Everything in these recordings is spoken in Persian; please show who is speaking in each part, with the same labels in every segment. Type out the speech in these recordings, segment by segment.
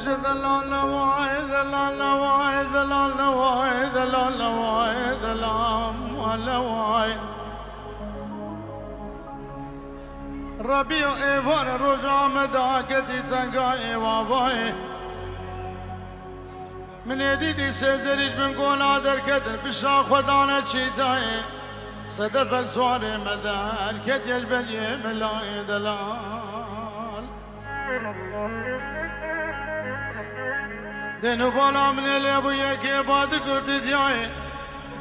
Speaker 1: بجد ذلال نواي ذلال نواي ذلال نواي ذلال نواي ذلال نواي ربيع ايفان رجع مداكتي تنقاي واباي من يديدي سيزريج من قولا در كدر بشا خدانا تشيتاي صدفك سواري مدار كد يجبل يملاي دلال دينو بالا من اللي ابويا كيباد قرد دياي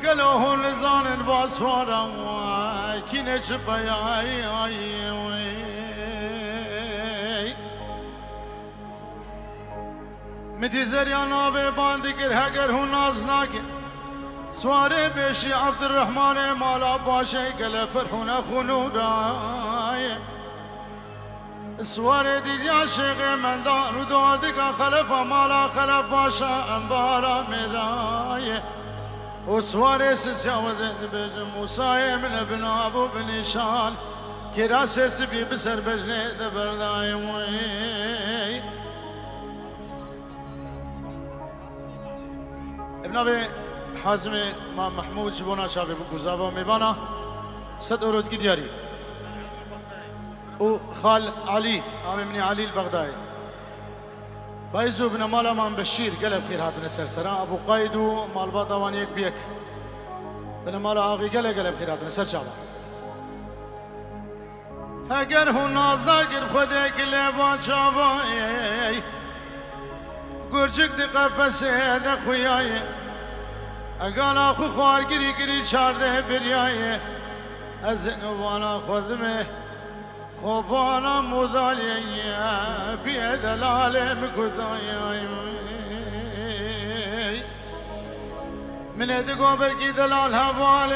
Speaker 1: قالوا هون لزان الباسوارا كينا شبايا مدي زريانا بباندي كر هكر هون نازناك سواري بيشي عبد الرحمن مالا باشي قال فرحونا خنوراي سواري دي يا شيخ من دار ودودك خلف مالا خلف باشا انبارا مراي وسواري سسيا وزيد بيج موسى من ابن ابو بن شال كراسي سبي بسر بجني دبرداي ابن ابي حازم ما محمود جبونا شافي بوزافا ميفانا صد اورود كي دياري وخال علي عامي مني علي البغدادي بايزو بن مالا مان بشير قلب خير هاتنا سرسرا ابو قايدو مال باطوان يك بيك بن مالا اغي قلب خير هاتنا سرشابا اگر هو نازداگر خودك لبان شافاي گرچک دی قفسه ده خویای اگان آخو خوار گری گری چارده بریای از نوانا خودمه خوبانا مدالیه بی دلاله مکتای من ادگو برکی دلال حوالی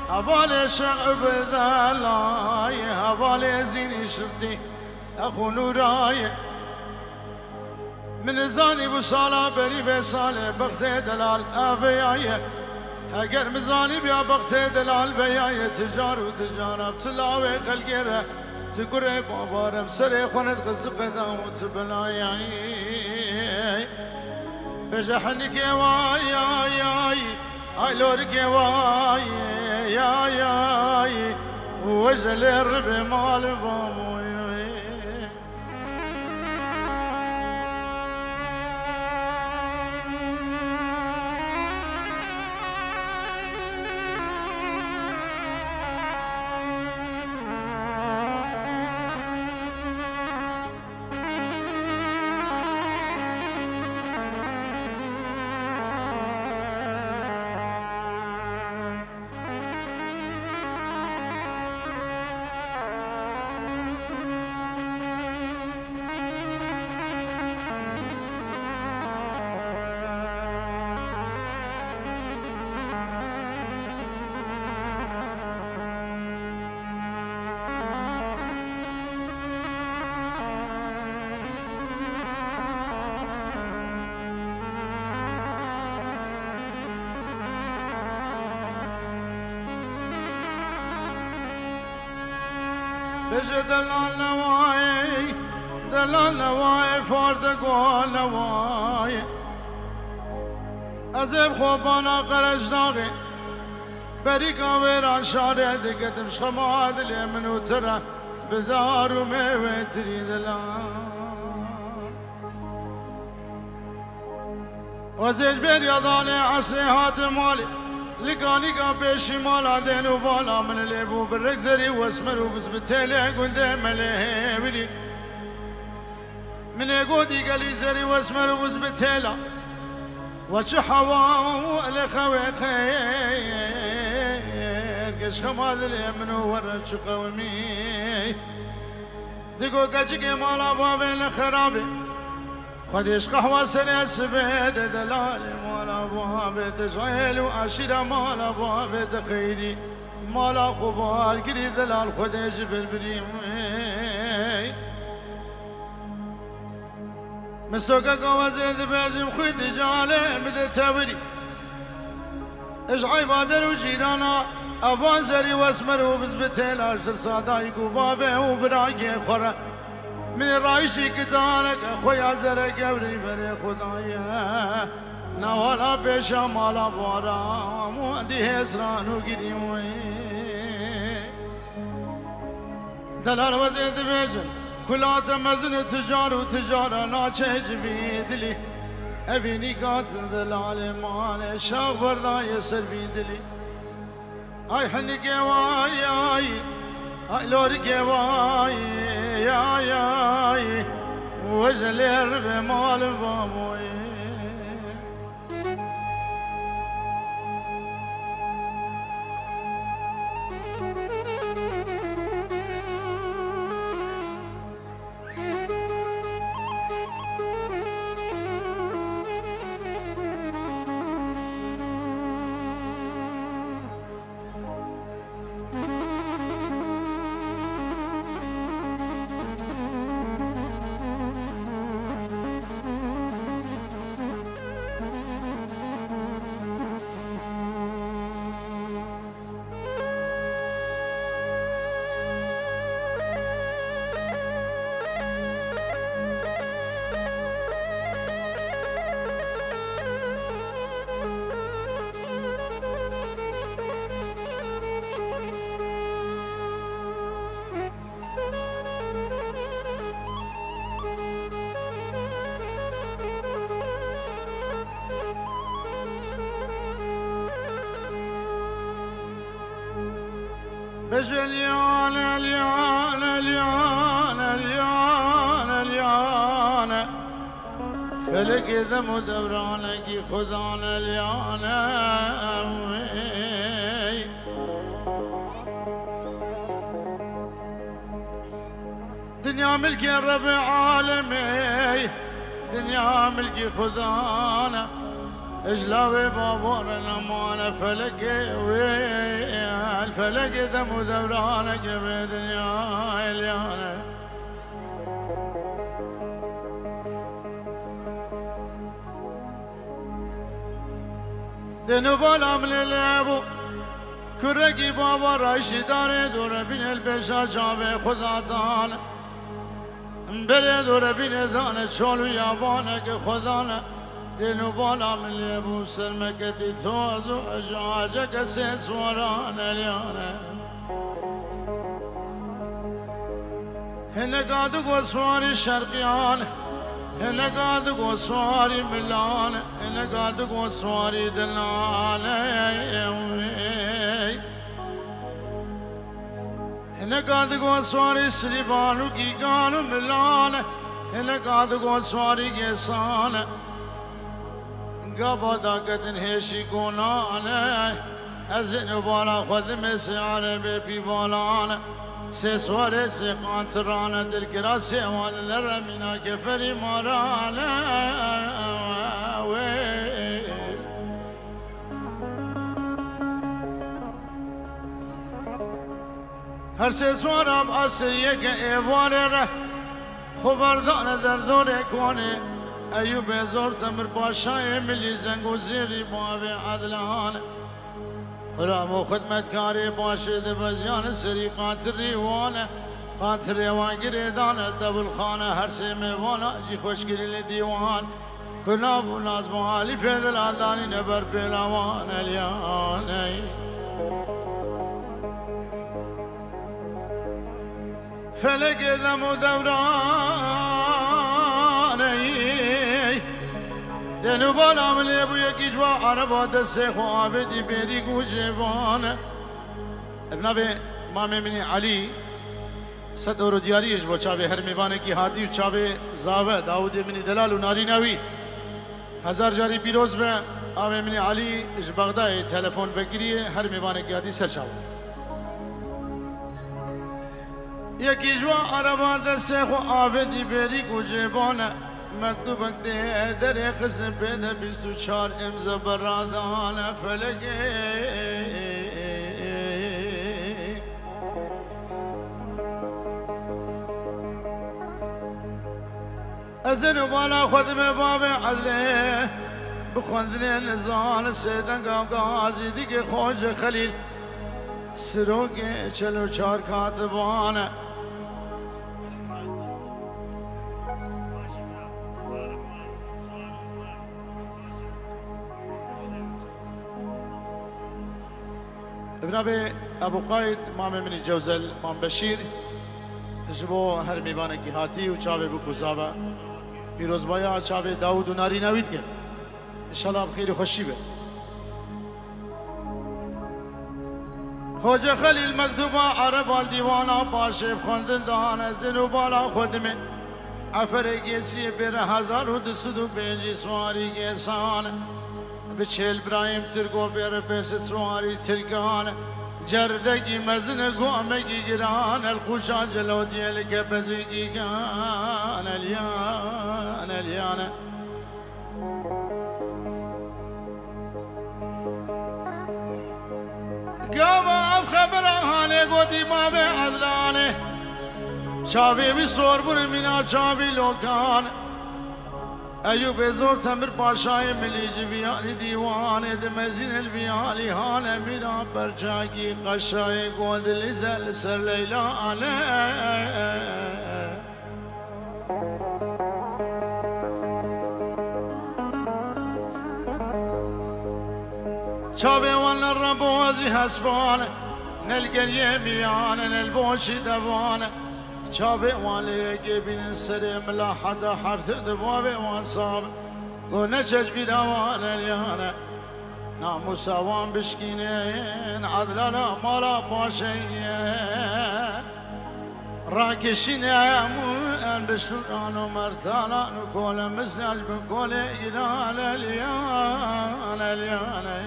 Speaker 1: حوالی شعب دلای حوالی زینی شرطی اخو نورای من زاني وصالا بري فيصالي بغت دلال ابيايه اگر مزاني بيا بغت دلال بيايه تجار وتجاره بتلاوي خلقيره تقري بابارم سري خنت غزق ذا بلاي بجحنك واي يا اي لورك واي يا وجل الرب مال بابو بجد دلال نواي فرد قوال نواي ازب خوبانا قرج ناغي بريكا ويران شارع دقت مش خماد اللي منو ترى بدار وميوي تري دلال وزيج بير يضاني عصري هات مالي لقاني قابيشي مالا دينو بالا من الليبو بالرقزري واسمر وبزبتيلي قندي مليبلي من يقودي قالي زري واسمر وبزبتيلا وشحوا لخوي خير قش خماد اليمنو ورش قومي دقو قجقي مالا بابي لخرابي خديش قهوة سنة سبيد دلالي مالا بابي تشعيل وعشيرة مالا بابي تخيري مالا خبار قري دلال خديش بالبريم مسوكا قوازي ذباجم خيد جالي مدى تاوري اشعي بادر وجيرانا افان زري واسمر وبزبتين اشتر صادايق وبابي وبراقي خورا من رایشی کتانک خویا زر گبری بر خدایا نوالا پیشا مالا بارا مودی حسرانو گیریوی دلال وزید بیجم کلات مزن تجار و تجارا ناچه جوی دلی اوینی کات دلال مال شاق بردای سروی دلی آی حنی گوای آی لوری گوای آی وجلر به مال بابوی بجليان اليان اليان اليان اليان فلك ذم دورانك خذان اليان دنيا ملكي الرب عالمي دنيا ملكي خذانا اجلاوي بابور الأمان فلك الفلك ذم دورانك بدنيا اليانا دنو بالا من الابو كرقي بابا رايشي داري دور بين البشا جاوي خدا دانا بلي دور بين دانا شولو يابانك خدانا دنو بالا من الابو سلمك دي توزو اجاجك سيس ورانا اليانا هنا قادق وسواري شرقيان هنا قادق وسواري ملان هنا قادق وسواري دلان هنا قادق وسواري سريبان وقيقان وملان هنا قادق وسواري قيسان قابا داقتن هيشي قونان ازن بالا خذ مسيان بيبي بالان سيسواري سيقانترانا دركرا سيوان لرمينا كفري مارانا هر سيسوارا بأسرية كإيواني ره خبردان در دور كوني أيوب زور تمر باشاي ملي زنگو زيري باوي عدلان خرام و خدمتکاری باشد بزیان سری قاطری وانه قاطری وانگری دانه دبل خانه هر سی میوانه جی خوشگلی دیوان کلاب و نازم و حالی فیدل آدانی نبر پیلوان الیانه فلک دم و دورانه دنو بالا من ابو یکی جوا عربا دسته خو آفدی بیدی گوجوانه ابنابه مامه منی علی صد اورو دیاریش با چاوه هر میوانه کی هاتی و چاوه زاوه داود منی دلال و ناریناوی هزار جاری پیروز به آوه منی علی اش بغداد تلفن بگیریه هر میوانه کی هاتی سر چاوه یکی جوا عربا دسته خو آفدی بیدی گوجوانه مكتوبك ده دري قسم بين بيسو شار امزا برادان فلك ازن بالا خدمه باب عدله بخوندني نزال سيدن غازي ديك خوج خليل سروك چلو چار كاتبان ابن ابو قاید مام منی جوزل مام بشیر جبو هر میوان کی هاتی و چاوه بکوزاوا پیروز بایا چاوه داود و ناری نوید که انشالله بخیر و خوشی به خوجه خلیل مکتوبا عربال دیوانا پاشه خواندن دهان زنو بالا خودمه عفر گیسی بر 1205 سواری گیسان بچل برایم ترگو بر پس سواری ترگان جردگی مزن قومگی گران الخوشا جلو دیلک بزگی گان الیان الیان قاما اب خبرانه گودی ما به عدلانه چاوی وی سور بر مینا چاوی لوکان ایوب زور تمر پاشای ملی جویانی دیوانه دمزین الویالی حال مینا برچاکی قشای گود لزل سر لیلانه چاوی وان الربوزی حسبانه نلقن يميانه نلبوش دوانه چاوی والی که بین سر ملاحت حفظ دوابه وان صاب گونه چش بیدوان الیانه ناموس وان بشکینین عدلنا مالا پاشینه راکشین امون بشوران و مرتالان و کل مزنج بکل ایران الیان الیانه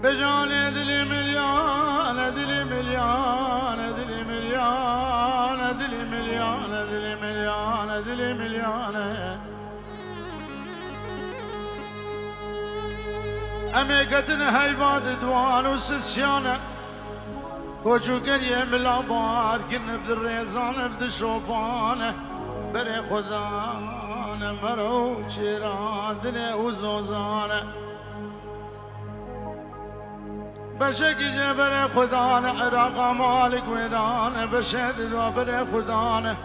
Speaker 1: بجان دلی مليان دلی مليان دلی مليان دلی مليان دلی مليان دلی مليان اميقتنا هيباد دوان وسسيانة كوشو قريه ملابار كن بدالريزان بدالشوفانة بري خذانة مرو شيران دني وزوزانة بشكي جبر خدانه عراق مالك ويران بشهد دوبر خدانه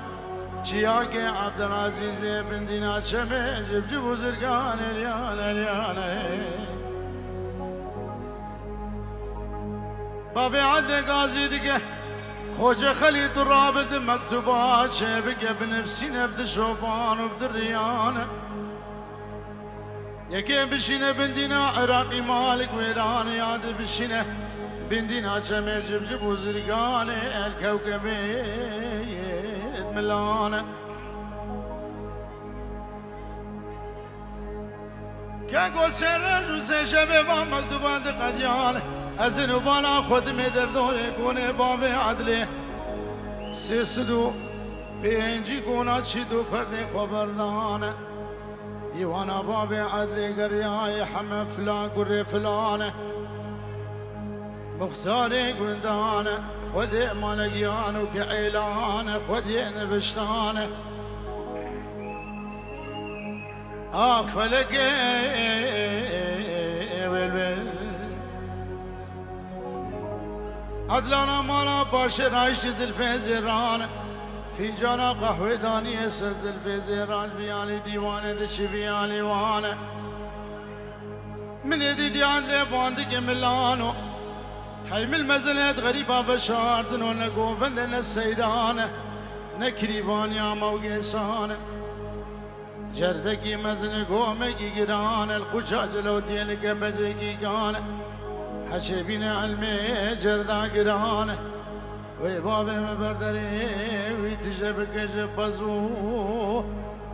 Speaker 1: چياك عبد العزيز بن دينار شمه جب بزرگان اليان اليان بابي عد قاضي دقه خوجه خليط الرابط مكتوبات شبكه بنفسي نبذ شوبان وبد الريانه يكي بشينه بندينا عراقي مالك ويران ياد بشينه بندينا جميل جبجب وزرقانه الكوكب ملانه كاكو سرج وسشبه مكتوبات قديانه ازن وبالا خدمه در دوره كونه بابي عدله سيسدو بينجي كونا تشدو فرد خبردانه ديوانا بابي عدلي قرياي حمى فلان قري فلانه مختاري قندانه خذي مالقيان وكعيلانه خذي نبشتانه فلقي ويل عدلانا مالا باشر عايش زلفي زيرانه فنجانا قهوه داني سرزل في زيران بيالي ديوانه دشي بيالي وانا من يدي ديان دي باندك ملانو حي من المزلات غريبة بشارتن ونقو فندن السيدانة نكريفان يا موقيسانة جردكي مزن قومكي قران القجاج لو ديالك بزيكي كان حشي بينا علمي جردا قرانه وي بابي مبردري ويتجبك جبزو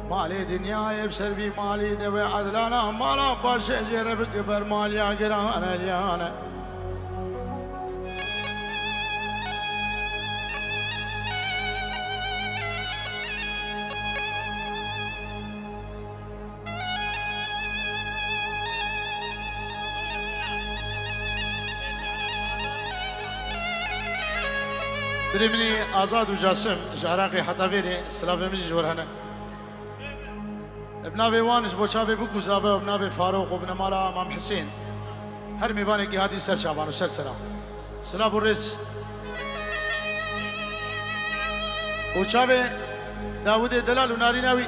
Speaker 1: مالي دنيا يبشر في مالي دوي عدلانا مالا باشي جربك برمال يا قران اليانه بريمني آزاد وجاسم جعراقي حطافيري سلافي مجي جورهنا ابنافي وانش بوشافي بوكو زافي وابنافي فاروق وابن مالا امام حسين هر ميواني جهادي سر شعبان وسر سلام سلاف الرس وشافي داود دلال وناريناوي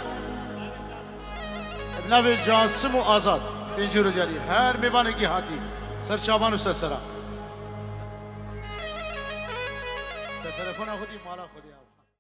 Speaker 1: ابنافي جاسم وآزاد بنجورو جاري هر ميواني جهادي سر شعبان وسر سلام تلفون خودی مالا خودی